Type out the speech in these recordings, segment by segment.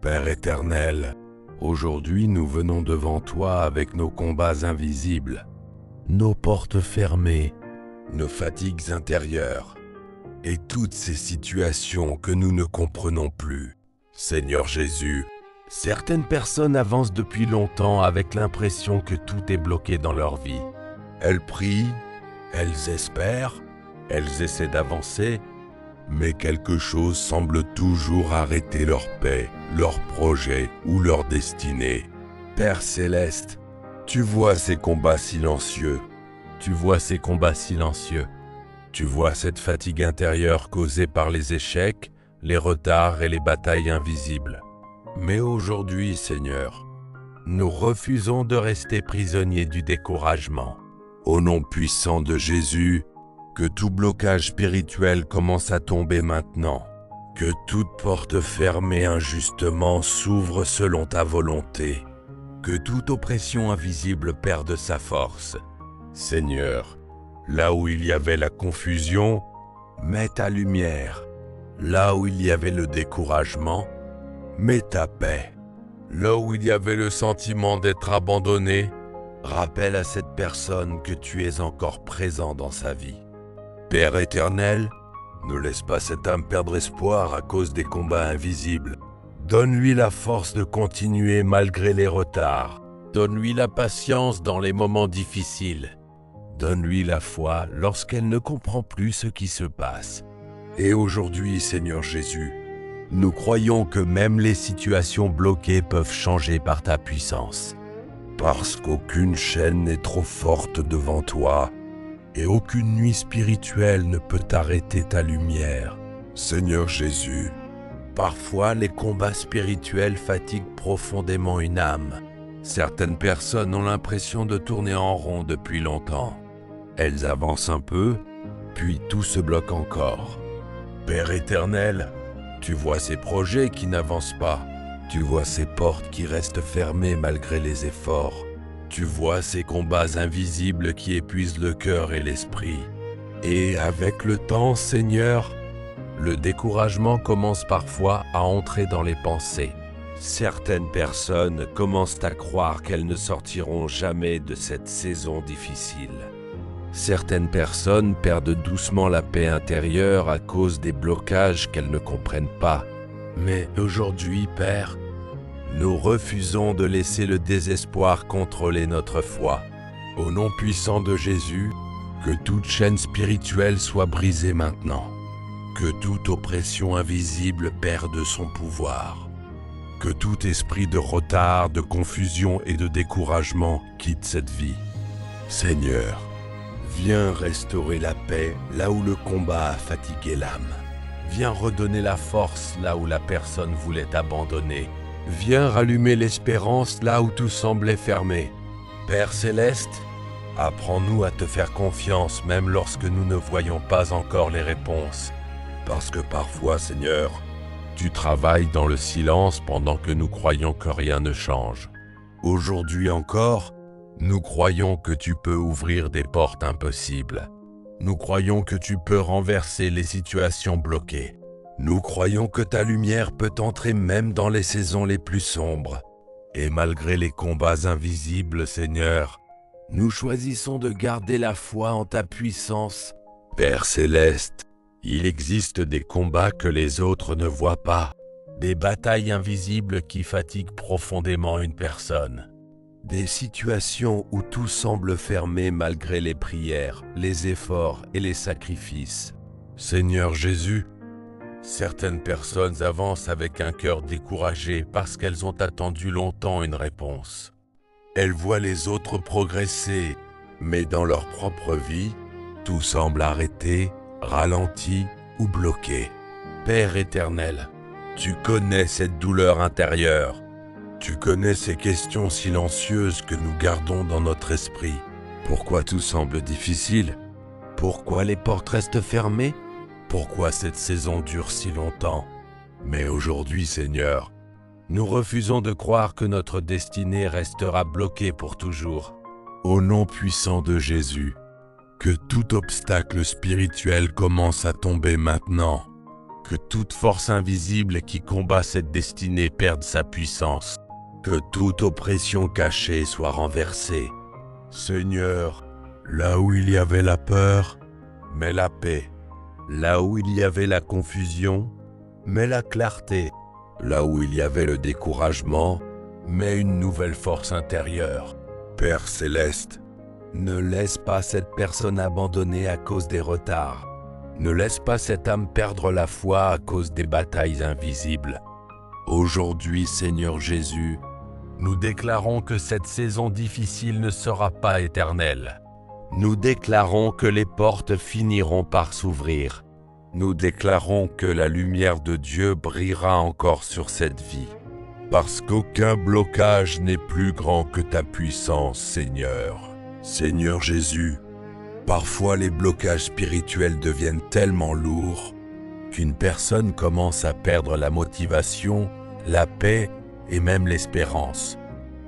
Père éternel, aujourd'hui nous venons devant toi avec nos combats invisibles, nos portes fermées, nos fatigues intérieures et toutes ces situations que nous ne comprenons plus. Seigneur Jésus, certaines personnes avancent depuis longtemps avec l'impression que tout est bloqué dans leur vie. Elles prient, elles espèrent, elles essaient d'avancer, mais quelque chose semble toujours arrêter leur paix, leur projet ou leur destinée. Père Céleste, tu vois ces combats silencieux. Tu vois ces combats silencieux. Tu vois cette fatigue intérieure causée par les échecs, les retards et les batailles invisibles. Mais aujourd'hui, Seigneur, nous refusons de rester prisonniers du découragement. Au nom puissant de Jésus, que tout blocage spirituel commence à tomber maintenant. Que toute porte fermée injustement s'ouvre selon ta volonté. Que toute oppression invisible perde sa force. Seigneur, là où il y avait la confusion, mets ta lumière. Là où il y avait le découragement, mets ta paix. Là où il y avait le sentiment d'être abandonné, rappelle à cette personne que tu es encore présent dans sa vie. Père éternel, ne laisse pas cette âme perdre espoir à cause des combats invisibles. Donne-lui la force de continuer malgré les retards. Donne-lui la patience dans les moments difficiles. Donne-lui la foi lorsqu'elle ne comprend plus ce qui se passe. Et aujourd'hui, Seigneur Jésus, nous croyons que même les situations bloquées peuvent changer par ta puissance. Parce qu'aucune chaîne n'est trop forte devant toi, et aucune nuit spirituelle ne peut arrêter ta lumière. Seigneur Jésus, parfois les combats spirituels fatiguent profondément une âme. Certaines personnes ont l'impression de tourner en rond depuis longtemps. Elles avancent un peu, puis tout se bloque encore. Père éternel, tu vois ces projets qui n'avancent pas. Tu vois ces portes qui restent fermées malgré les efforts. Tu vois ces combats invisibles qui épuisent le cœur et l'esprit. Et avec le temps, Seigneur, le découragement commence parfois à entrer dans les pensées. Certaines personnes commencent à croire qu'elles ne sortiront jamais de cette saison difficile. Certaines personnes perdent doucement la paix intérieure à cause des blocages qu'elles ne comprennent pas. Mais aujourd'hui, Père, nous refusons de laisser le désespoir contrôler notre foi. Au nom puissant de Jésus, que toute chaîne spirituelle soit brisée maintenant. Que toute oppression invisible perde son pouvoir. Que tout esprit de retard, de confusion et de découragement quitte cette vie. Seigneur, viens restaurer la paix là où le combat a fatigué l'âme. Viens redonner la force là où la personne voulait abandonner. Viens rallumer l'espérance là où tout semblait fermé. Père Céleste, apprends-nous à te faire confiance même lorsque nous ne voyons pas encore les réponses. Parce que parfois, Seigneur, tu travailles dans le silence pendant que nous croyons que rien ne change. Aujourd'hui encore, nous croyons que tu peux ouvrir des portes impossibles. Nous croyons que tu peux renverser les situations bloquées. Nous croyons que ta lumière peut entrer même dans les saisons les plus sombres. Et malgré les combats invisibles, Seigneur, nous choisissons de garder la foi en ta puissance. Père Céleste, il existe des combats que les autres ne voient pas. Des batailles invisibles qui fatiguent profondément une personne. Des situations où tout semble fermé malgré les prières, les efforts et les sacrifices. Seigneur Jésus, certaines personnes avancent avec un cœur découragé parce qu'elles ont attendu longtemps une réponse. Elles voient les autres progresser, mais dans leur propre vie, tout semble arrêté, ralenti ou bloqué. Père éternel, tu connais cette douleur intérieure. Tu connais ces questions silencieuses que nous gardons dans notre esprit. Pourquoi tout semble difficile? Pourquoi les portes restent fermées? Pourquoi cette saison dure si longtemps? Mais aujourd'hui, Seigneur, nous refusons de croire que notre destinée restera bloquée pour toujours. Au nom puissant de Jésus, que tout obstacle spirituel commence à tomber maintenant. Que toute force invisible qui combat cette destinée perde sa puissance. Que toute oppression cachée soit renversée. Seigneur, là où il y avait la peur, mets la paix. Là où il y avait la confusion, mets la clarté. Là où il y avait le découragement, mets une nouvelle force intérieure. Père céleste, ne laisse pas cette personne abandonnée à cause des retards. Ne laisse pas cette âme perdre la foi à cause des batailles invisibles. Aujourd'hui, Seigneur Jésus, nous déclarons que cette saison difficile ne sera pas éternelle. Nous déclarons que les portes finiront par s'ouvrir. Nous déclarons que la lumière de Dieu brillera encore sur cette vie. Parce qu'aucun blocage n'est plus grand que ta puissance, Seigneur. Seigneur Jésus, parfois les blocages spirituels deviennent tellement lourds qu'une personne commence à perdre la motivation, la paix et même l'espérance.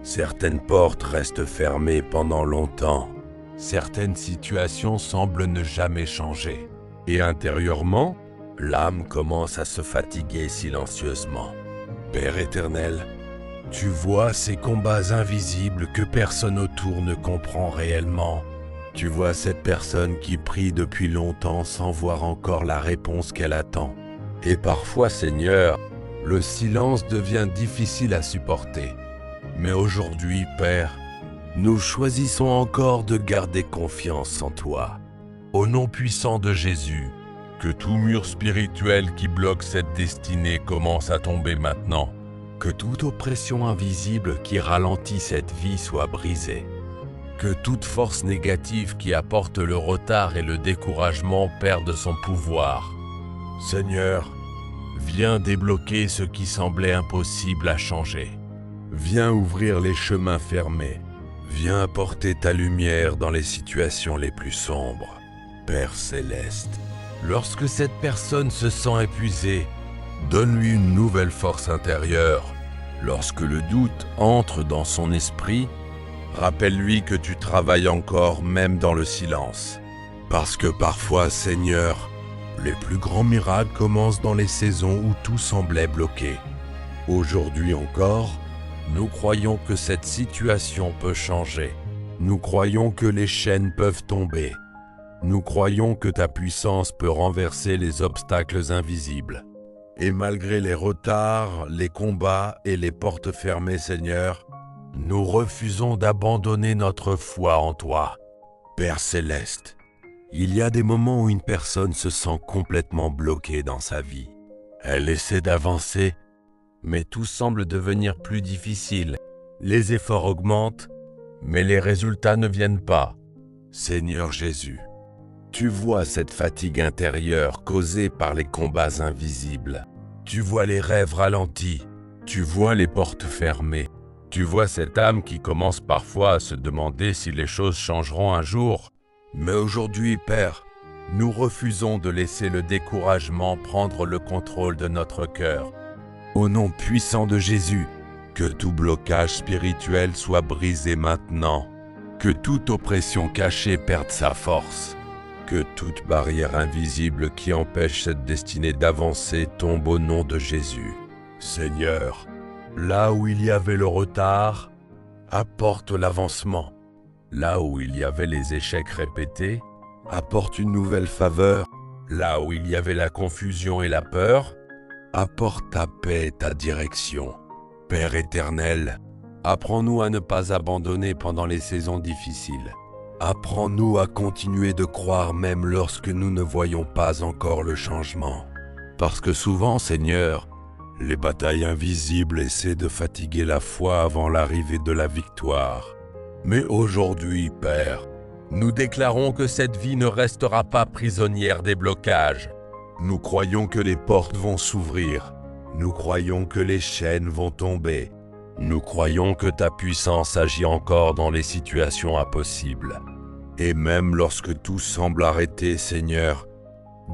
Certaines portes restent fermées pendant longtemps. Certaines situations semblent ne jamais changer. Et intérieurement, l'âme commence à se fatiguer silencieusement. Père éternel, tu vois ces combats invisibles que personne autour ne comprend réellement. Tu vois cette personne qui prie depuis longtemps sans voir encore la réponse qu'elle attend. Et parfois, Seigneur, le silence devient difficile à supporter. Mais aujourd'hui, Père, nous choisissons encore de garder confiance en toi. Au nom puissant de Jésus, que tout mur spirituel qui bloque cette destinée commence à tomber maintenant. Que toute oppression invisible qui ralentit cette vie soit brisée. Que toute force négative qui apporte le retard et le découragement perde son pouvoir. Seigneur, viens débloquer ce qui semblait impossible à changer. Viens ouvrir les chemins fermés. Viens apporter ta lumière dans les situations les plus sombres. Père céleste, lorsque cette personne se sent épuisée, donne-lui une nouvelle force intérieure. Lorsque le doute entre dans son esprit, rappelle-lui que tu travailles encore même dans le silence. Parce que parfois, Seigneur, les plus grands miracles commencent dans les saisons où tout semblait bloqué. Aujourd'hui encore, nous croyons que cette situation peut changer. Nous croyons que les chaînes peuvent tomber. Nous croyons que ta puissance peut renverser les obstacles invisibles. Et malgré les retards, les combats et les portes fermées, Seigneur, nous refusons d'abandonner notre foi en toi. Père céleste, il y a des moments où une personne se sent complètement bloquée dans sa vie. Elle essaie d'avancer, mais tout semble devenir plus difficile. Les efforts augmentent, mais les résultats ne viennent pas. Seigneur Jésus, tu vois cette fatigue intérieure causée par les combats invisibles. Tu vois les rêves ralentis. Tu vois les portes fermées. Tu vois cette âme qui commence parfois à se demander si les choses changeront un jour. Mais aujourd'hui, Père, nous refusons de laisser le découragement prendre le contrôle de notre cœur. Au nom puissant de Jésus, que tout blocage spirituel soit brisé maintenant. Que toute oppression cachée perde sa force. Que toute barrière invisible qui empêche cette destinée d'avancer tombe au nom de Jésus. Seigneur, là où il y avait le retard, apporte l'avancement. Là où il y avait les échecs répétés, apporte une nouvelle faveur. Là où il y avait la confusion et la peur, apporte ta paix et ta direction. Père éternel, apprends-nous à ne pas abandonner pendant les saisons difficiles. Apprends-nous à continuer de croire même lorsque nous ne voyons pas encore le changement. Parce que souvent, Seigneur, les batailles invisibles essaient de fatiguer la foi avant l'arrivée de la victoire. Mais aujourd'hui, Père, nous déclarons que cette vie ne restera pas prisonnière des blocages. Nous croyons que les portes vont s'ouvrir. Nous croyons que les chaînes vont tomber. Nous croyons que ta puissance agit encore dans les situations impossibles. Et même lorsque tout semble arrêté, Seigneur,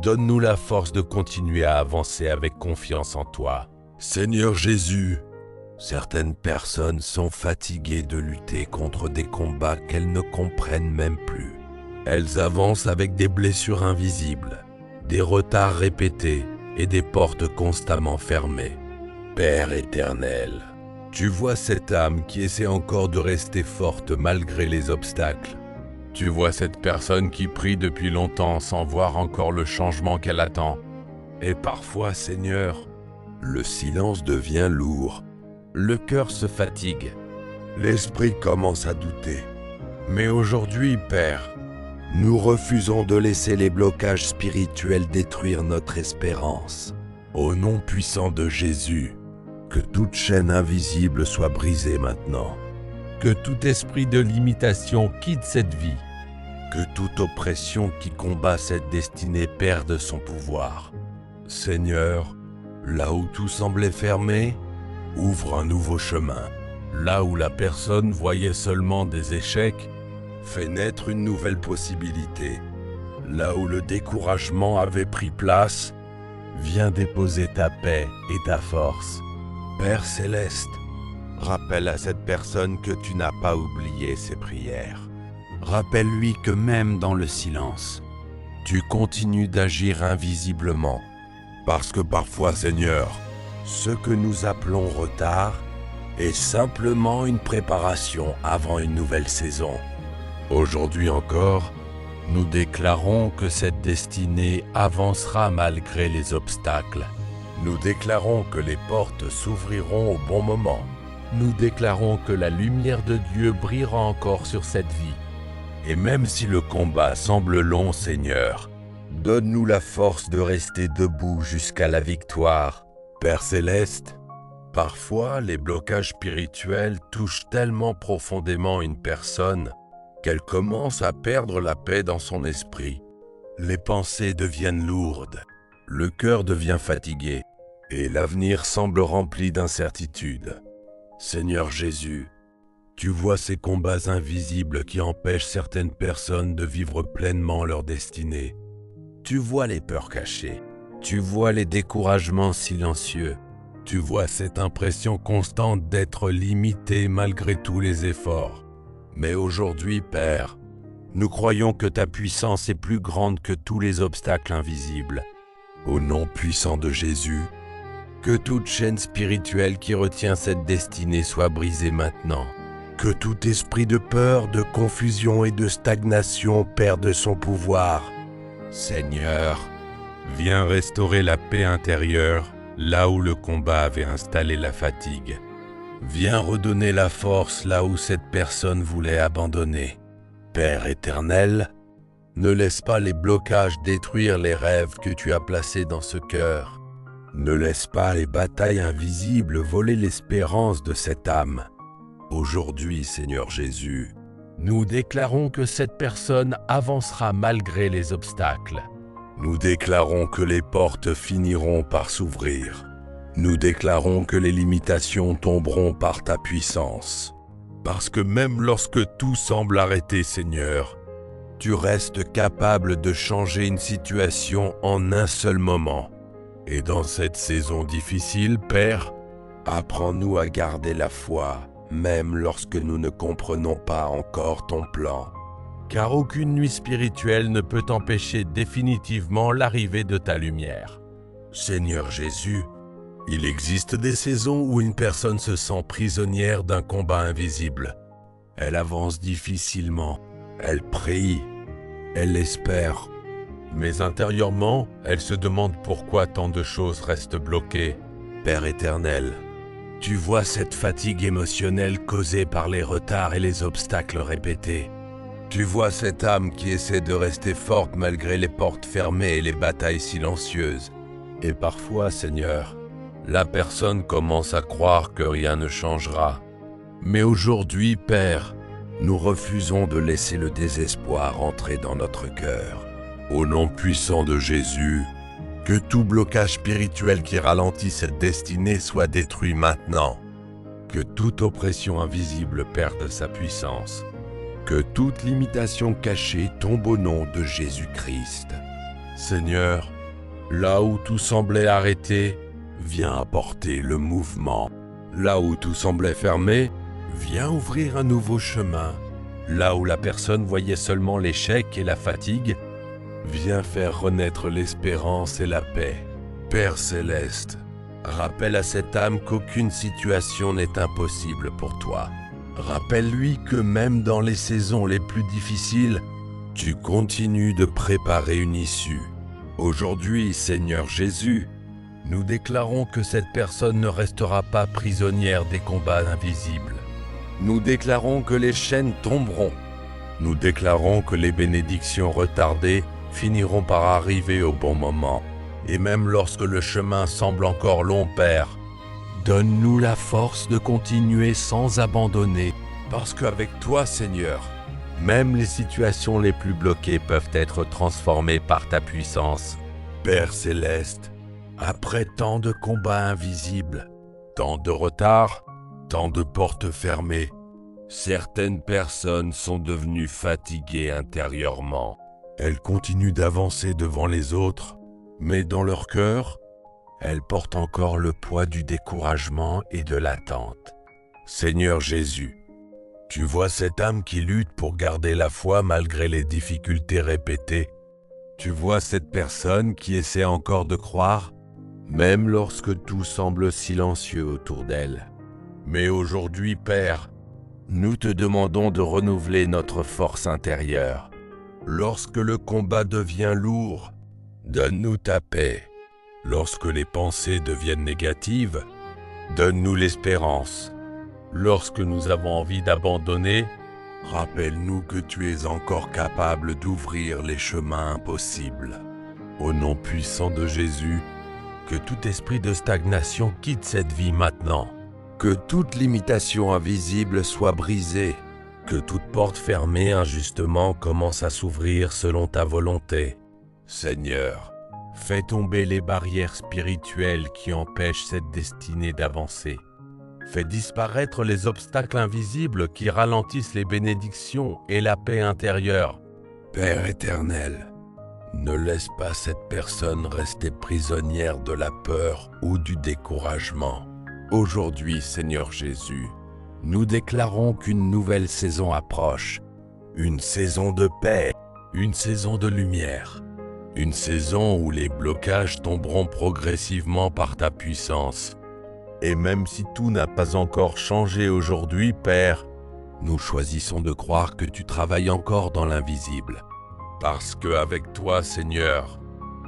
donne-nous la force de continuer à avancer avec confiance en toi. Seigneur Jésus, certaines personnes sont fatiguées de lutter contre des combats qu'elles ne comprennent même plus. Elles avancent avec des blessures invisibles, des retards répétés, et des portes constamment fermées. Père éternel, tu vois cette âme qui essaie encore de rester forte malgré les obstacles. Tu vois cette personne qui prie depuis longtemps sans voir encore le changement qu'elle attend. Et parfois, Seigneur, le silence devient lourd. Le cœur se fatigue. L'esprit commence à douter. Mais aujourd'hui, Père, nous refusons de laisser les blocages spirituels détruire notre espérance. Au nom puissant de Jésus, que toute chaîne invisible soit brisée maintenant. Que tout esprit de limitation quitte cette vie. Que toute oppression qui combat cette destinée perde son pouvoir. Seigneur, là où tout semblait fermé, ouvre un nouveau chemin. Là où la personne voyait seulement des échecs, fais naître une nouvelle possibilité. Là où le découragement avait pris place, viens déposer ta paix et ta force. Père céleste, rappelle à cette personne que tu n'as pas oublié ses prières. Rappelle-lui que même dans le silence, tu continues d'agir invisiblement. Parce que parfois, Seigneur, ce que nous appelons retard est simplement une préparation avant une nouvelle saison. Aujourd'hui encore, nous déclarons que cette destinée avancera malgré les obstacles. Nous déclarons que les portes s'ouvriront au bon moment. Nous déclarons que la lumière de Dieu brillera encore sur cette vie. Et même si le combat semble long, Seigneur, donne-nous la force de rester debout jusqu'à la victoire. Père céleste, parfois les blocages spirituels touchent tellement profondément une personne qu'elle commence à perdre la paix dans son esprit. Les pensées deviennent lourdes, le cœur devient fatigué et l'avenir semble rempli d'incertitudes. Seigneur Jésus, tu vois ces combats invisibles qui empêchent certaines personnes de vivre pleinement leur destinée. Tu vois les peurs cachées, tu vois les découragements silencieux, tu vois cette impression constante d'être limité malgré tous les efforts. Mais aujourd'hui, Père, nous croyons que ta puissance est plus grande que tous les obstacles invisibles. Au nom puissant de Jésus, que toute chaîne spirituelle qui retient cette destinée soit brisée maintenant. Que tout esprit de peur, de confusion et de stagnation perde son pouvoir. Seigneur, viens restaurer la paix intérieure là où le combat avait installé la fatigue. Viens redonner la force là où cette personne voulait abandonner. Père éternel, ne laisse pas les blocages détruire les rêves que tu as placés dans ce cœur. Ne laisse pas les batailles invisibles voler l'espérance de cette âme. Aujourd'hui, Seigneur Jésus, nous déclarons que cette personne avancera malgré les obstacles. Nous déclarons que les portes finiront par s'ouvrir. Nous déclarons que les limitations tomberont par ta puissance. Parce que même lorsque tout semble arrêté, Seigneur, tu restes capable de changer une situation en un seul moment. Et dans cette saison difficile, Père, apprends-nous à garder la foi, même lorsque nous ne comprenons pas encore ton plan. Car aucune nuit spirituelle ne peut empêcher définitivement l'arrivée de ta lumière. Seigneur Jésus, il existe des saisons où une personne se sent prisonnière d'un combat invisible. Elle avance difficilement, elle prie, elle espère. Mais intérieurement, elle se demande pourquoi tant de choses restent bloquées. Père éternel, tu vois cette fatigue émotionnelle causée par les retards et les obstacles répétés. Tu vois cette âme qui essaie de rester forte malgré les portes fermées et les batailles silencieuses. Et parfois, Seigneur, la personne commence à croire que rien ne changera. Mais aujourd'hui, Père, nous refusons de laisser le désespoir entrer dans notre cœur. Au nom puissant de Jésus, que tout blocage spirituel qui ralentit cette destinée soit détruit maintenant. Que toute oppression invisible perde sa puissance. Que toute limitation cachée tombe au nom de Jésus-Christ. Seigneur, là où tout semblait arrêté, viens apporter le mouvement. Là où tout semblait fermé, viens ouvrir un nouveau chemin. Là où la personne voyait seulement l'échec et la fatigue, viens faire renaître l'espérance et la paix. Père céleste, rappelle à cette âme qu'aucune situation n'est impossible pour toi. Rappelle-lui que même dans les saisons les plus difficiles, tu continues de préparer une issue. Aujourd'hui, Seigneur Jésus, nous déclarons que cette personne ne restera pas prisonnière des combats invisibles. Nous déclarons que les chaînes tomberont. Nous déclarons que les bénédictions retardées finiront par arriver au bon moment. Et même lorsque le chemin semble encore long, Père, donne-nous la force de continuer sans abandonner, parce qu'avec toi, Seigneur, même les situations les plus bloquées peuvent être transformées par ta puissance. Père céleste, après tant de combats invisibles, tant de retards, tant de portes fermées, certaines personnes sont devenues fatiguées intérieurement. Elles continuent d'avancer devant les autres, mais dans leur cœur, elles portent encore le poids du découragement et de l'attente. Seigneur Jésus, tu vois cette âme qui lutte pour garder la foi malgré les difficultés répétées. Tu vois cette personne qui essaie encore de croire, même lorsque tout semble silencieux autour d'elle. Mais aujourd'hui, Père, nous te demandons de renouveler notre force intérieure. Lorsque le combat devient lourd, donne-nous ta paix. Lorsque les pensées deviennent négatives, donne-nous l'espérance. Lorsque nous avons envie d'abandonner, rappelle-nous que tu es encore capable d'ouvrir les chemins impossibles. Au nom puissant de Jésus, que tout esprit de stagnation quitte cette vie maintenant. Que toute limitation invisible soit brisée. Que toute porte fermée injustement commence à s'ouvrir selon ta volonté. Seigneur, fais tomber les barrières spirituelles qui empêchent cette destinée d'avancer. Fais disparaître les obstacles invisibles qui ralentissent les bénédictions et la paix intérieure. Père éternel, ne laisse pas cette personne rester prisonnière de la peur ou du découragement. Aujourd'hui, Seigneur Jésus, nous déclarons qu'une nouvelle saison approche. Une saison de paix, une saison de lumière. Une saison où les blocages tomberont progressivement par ta puissance. Et même si tout n'a pas encore changé aujourd'hui, Père, nous choisissons de croire que tu travailles encore dans l'invisible. Parce qu'avec toi, Seigneur,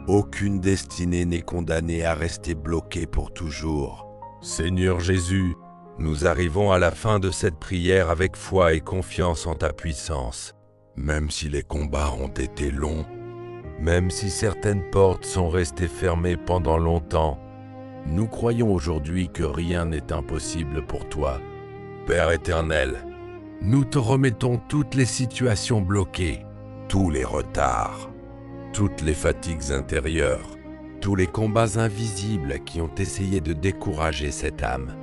aucune destinée n'est condamnée à rester bloquée pour toujours. Seigneur Jésus, nous arrivons à la fin de cette prière avec foi et confiance en ta puissance. Même si les combats ont été longs, même si certaines portes sont restées fermées pendant longtemps, nous croyons aujourd'hui que rien n'est impossible pour toi. Père éternel, nous te remettons toutes les situations bloquées, tous les retards, toutes les fatigues intérieures, tous les combats invisibles qui ont essayé de décourager cette âme.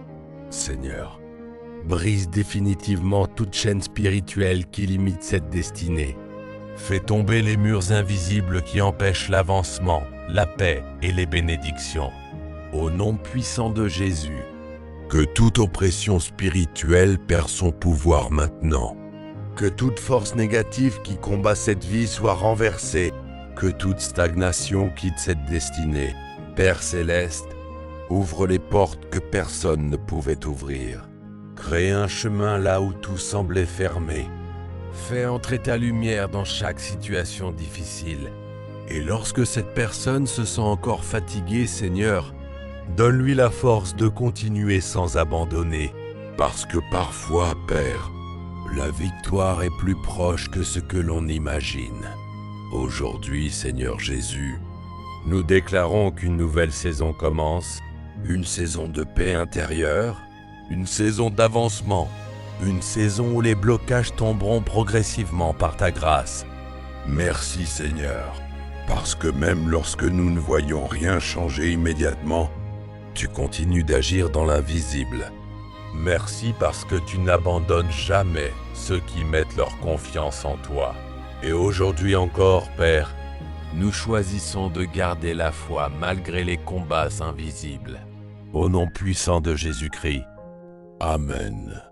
Seigneur, brise définitivement toute chaîne spirituelle qui limite cette destinée. Fais tomber les murs invisibles qui empêchent l'avancement, la paix et les bénédictions. Au nom puissant de Jésus, que toute oppression spirituelle perd son pouvoir maintenant. Que toute force négative qui combat cette vie soit renversée. Que toute stagnation quitte cette destinée. Père céleste, ouvre les portes que personne ne pouvait ouvrir. Crée un chemin là où tout semblait fermé. Fais entrer ta lumière dans chaque situation difficile. Et lorsque cette personne se sent encore fatiguée, Seigneur, donne-lui la force de continuer sans abandonner. Parce que parfois, Père, la victoire est plus proche que ce que l'on imagine. Aujourd'hui, Seigneur Jésus, nous déclarons qu'une nouvelle saison commence, une saison de paix intérieure, une saison d'avancement, une saison où les blocages tomberont progressivement par ta grâce. Merci Seigneur, parce que même lorsque nous ne voyons rien changer immédiatement, tu continues d'agir dans l'invisible. Merci parce que tu n'abandonnes jamais ceux qui mettent leur confiance en toi. Et aujourd'hui encore, Père, nous choisissons de garder la foi malgré les combats invisibles. Au nom puissant de Jésus-Christ. Amen.